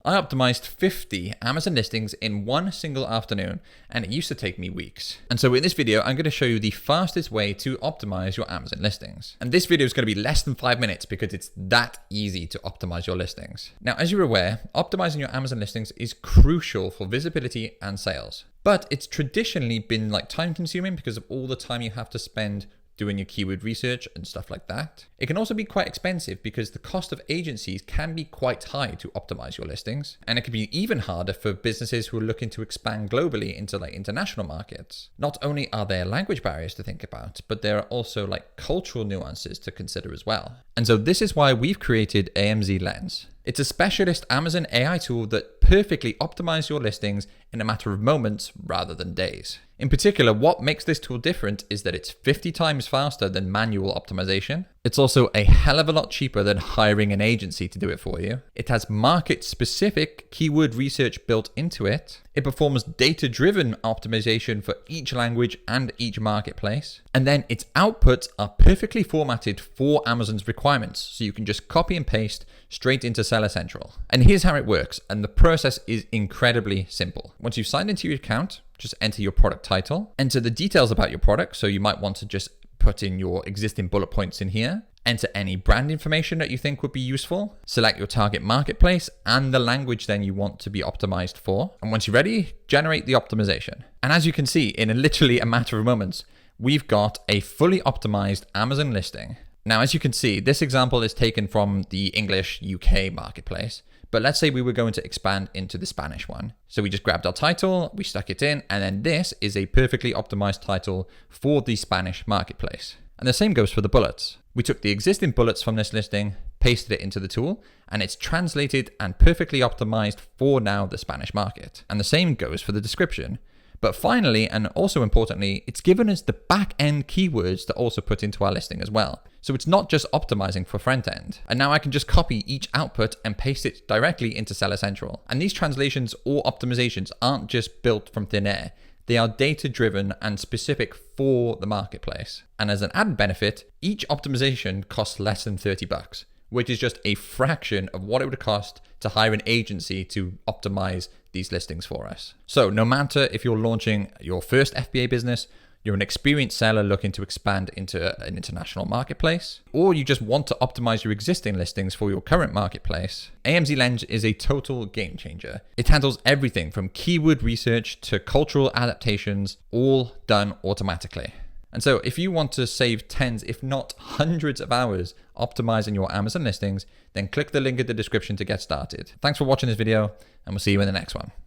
I optimized 50 Amazon listings in one single afternoon, and it used to take me weeks. And so in this video, I'm going to show you the fastest way to optimize your Amazon listings. And this video is going to be less than 5 minutes because it's that easy to optimize your listings. Now, as you're aware, optimizing your Amazon listings is crucial for visibility and sales. But it's traditionally been time consuming because of all the time you have to spend doing your keyword research and stuff like that. It can also be quite expensive because the cost of agencies can be quite high to optimize your listings. And it can be even harder for businesses who are looking to expand globally into international markets. Not only are there language barriers to think about, but there are also cultural nuances to consider as well. And so this is why we've created AmzLens. It's a specialist Amazon AI tool that perfectly optimizes your listings in a matter of moments rather than days. In particular, what makes this tool different is that it's 50 times faster than manual optimization. It's also a hell of a lot cheaper than hiring an agency to do it for you. It has market-specific keyword research built into it. It performs data-driven optimization for each language and each marketplace. And then its outputs are perfectly formatted for Amazon's requirements, so you can just copy and paste straight into Seller Central. And here's how it works, and the process is incredibly simple. Once you've signed into your account, just enter your product title, enter the details about your product, so you might want to just put in your existing bullet points in here, enter any brand information that you think would be useful, select your target marketplace and the language then you want to be optimized for. And once you're ready, generate the optimization. And as you can see, in literally a matter of moments, we've got a fully optimized Amazon listing. Now, as you can see, this example is taken from the English UK marketplace. But let's say we were going to expand into the Spanish one. So we just grabbed our title, we stuck it in, and then this is a perfectly optimized title for the Spanish marketplace. And the same goes for the bullets. We took the existing bullets from this listing, pasted it into the tool, and it's translated and perfectly optimized for now the Spanish market. And the same goes for the description. But finally, and also importantly, it's given us the back-end keywords to also put into our listing as well. So it's not just optimizing for front end. And now I can just copy each output and paste it directly into Seller Central. And these translations or optimizations aren't just built from thin air. They are data-driven and specific for the marketplace. And as an added benefit, each optimization costs less than $30, which is just a fraction of what it would cost to hire an agency to optimize these listings for us. So no matter if you're launching your first FBA business, you're an experienced seller looking to expand into an international marketplace, or you just want to optimize your existing listings for your current marketplace, AmzLens is a total game changer. It handles everything from keyword research to cultural adaptations, all done automatically. And so if you want to save tens, if not hundreds of hours optimizing your Amazon listings, then click the link in the description to get started. Thanks for watching this video, and we'll see you in the next one.